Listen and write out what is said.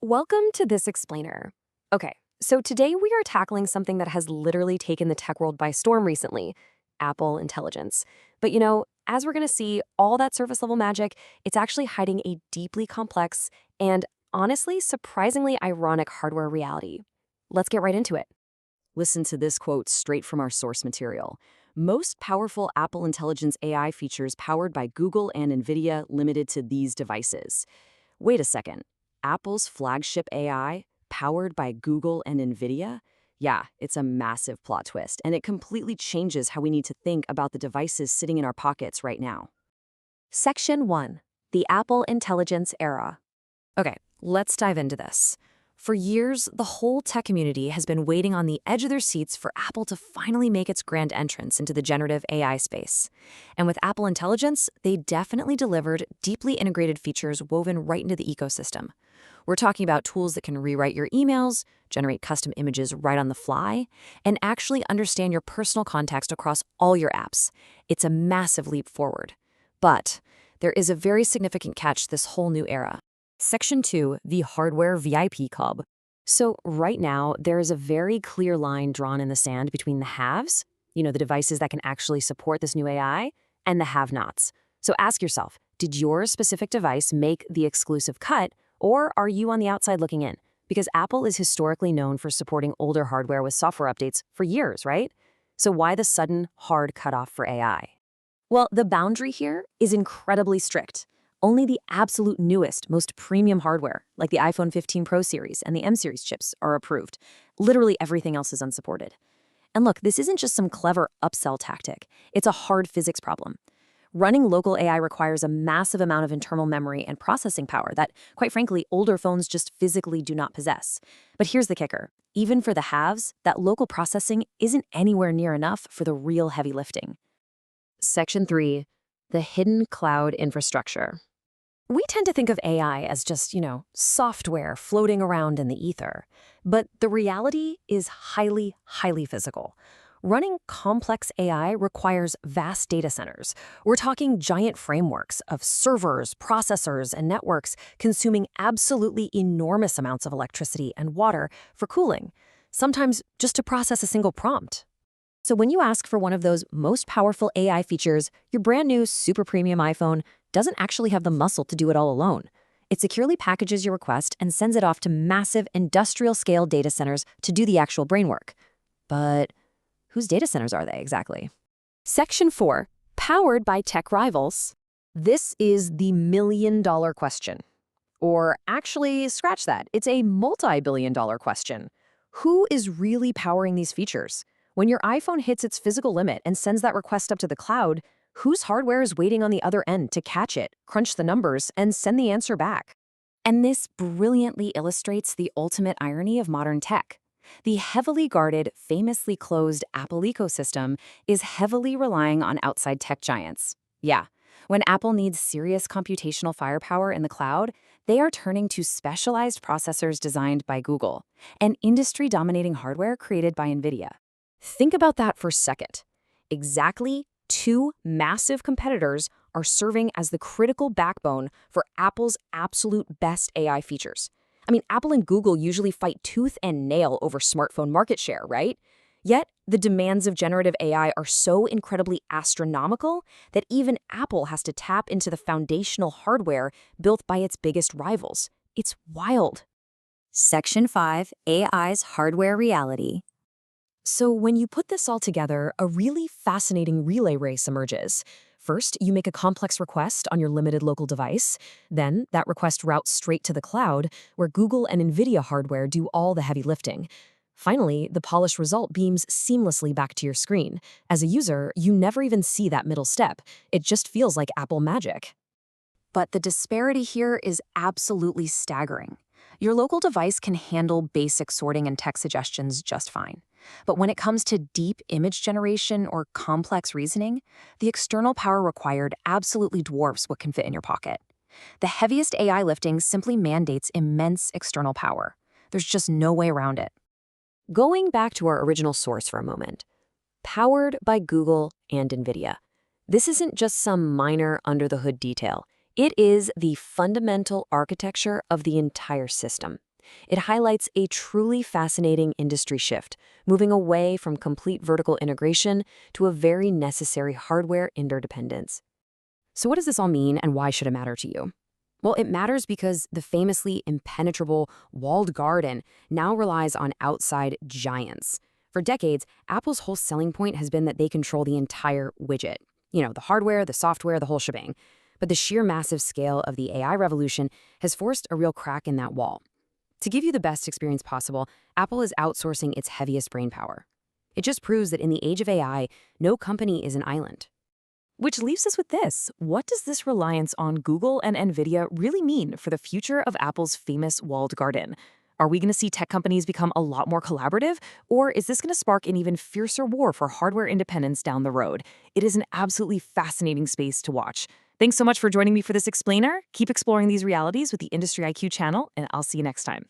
Welcome to this explainer. Okay, so today we are tackling something that has literally taken the tech world by storm recently, Apple Intelligence. But as we're going to see, all that surface level magic, it's actually hiding a deeply complex and honestly surprisingly ironic hardware reality. Let's get right into it. Listen to this quote straight from our source material. Most powerful Apple Intelligence AI features powered by Google and NVIDIA limited to these devices. Wait a second. Apple's flagship AI powered by Google and NVIDIA? Yeah, it's a massive plot twist, and it completely changes how we need to think about the devices sitting in our pockets right now. Section 1. The Apple Intelligence Era. Okay, let's dive into this. For years, the whole tech community has been waiting on the edge of their seats for Apple to finally make its grand entrance into the generative AI space. And with Apple Intelligence, they definitely delivered deeply integrated features woven right into the ecosystem. We're talking about tools that can rewrite your emails, generate custom images right on the fly, and actually understand your personal context across all your apps. It's a massive leap forward. But there is a very significant catch to this whole new era. Section 2, the hardware VIP club. So right now, there is a very clear line drawn in the sand between the haves, the devices that can actually support this new AI, and the have-nots. So ask yourself, did your specific device make the exclusive cut, or are you on the outside looking in? Because Apple is historically known for supporting older hardware with software updates for years, right? So why the sudden hard cutoff for AI? Well, the boundary here is incredibly strict. Only the absolute newest, most premium hardware, like the iPhone 15 Pro series and the M series chips, are approved. Literally everything else is unsupported. And look, this isn't just some clever upsell tactic. It's a hard physics problem. Running local AI requires a massive amount of internal memory and processing power that, quite frankly, older phones just physically do not possess. But here's the kicker. Even for the haves, that local processing isn't anywhere near enough for the real heavy lifting. Section 3. The hidden cloud infrastructure. We tend to think of AI as just, software floating around in the ether. But the reality is highly, highly physical. Running complex AI requires vast data centers. We're talking giant frameworks of servers, processors, and networks consuming absolutely enormous amounts of electricity and water for cooling, sometimes just to process a single prompt. So when you ask for one of those most powerful AI features, your brand new super premium iPhone doesn't actually have the muscle to do it all alone. It securely packages your request and sends it off to massive industrial-scale data centers to do the actual brain work. But whose data centers are they exactly? Section 4. Powered by tech rivals. This is the million-dollar question. Or actually, scratch that. It's a multi-billion-dollar question. Who is really powering these features? When your iPhone hits its physical limit and sends that request up to the cloud, whose hardware is waiting on the other end to catch it, crunch the numbers, and send the answer back? And this brilliantly illustrates the ultimate irony of modern tech. The heavily guarded, famously closed Apple ecosystem is heavily relying on outside tech giants. Yeah, when Apple needs serious computational firepower in the cloud, they are turning to specialized processors designed by Google and industry-dominating hardware created by NVIDIA. Think about that for a second. Exactly two massive competitors are serving as the critical backbone for Apple's absolute best AI features. I mean, Apple and Google usually fight tooth and nail over smartphone market share, right? Yet, the demands of generative AI are so incredibly astronomical that even Apple has to tap into the foundational hardware built by its biggest rivals. It's wild. Section 5. AI's hardware reality. So when you put this all together, a really fascinating relay race emerges. First, you make a complex request on your limited local device. Then, that request routes straight to the cloud, where Google and NVIDIA hardware do all the heavy lifting. Finally, the polished result beams seamlessly back to your screen. As a user, you never even see that middle step. It just feels like Apple magic. But the disparity here is absolutely staggering. Your local device can handle basic sorting and text suggestions just fine. But when it comes to deep image generation or complex reasoning, the external power required absolutely dwarfs what can fit in your pocket. The heaviest AI lifting simply mandates immense external power. There's just no way around it. Going back to our original source for a moment, powered by Google and NVIDIA. This isn't just some minor under-the-hood detail. It is the fundamental architecture of the entire system. It highlights a truly fascinating industry shift, moving away from complete vertical integration to a very necessary hardware interdependence. So what does this all mean and why should it matter to you? Well, it matters because the famously impenetrable walled garden now relies on outside giants. For decades, Apple's whole selling point has been that they control the entire widget. The hardware, the software, the whole shebang. But the sheer massive scale of the AI revolution has forced a real crack in that wall. To give you the best experience possible, Apple is outsourcing its heaviest brainpower. It just proves that in the age of AI, no company is an island. Which leaves us with this. What does this reliance on Google and NVIDIA really mean for the future of Apple's famous walled garden? Are we going to see tech companies become a lot more collaborative? Or is this going to spark an even fiercer war for hardware independence down the road? It is an absolutely fascinating space to watch. Thanks so much for joining me for this explainer. Keep exploring these realities with the Industry IQ channel, and I'll see you next time.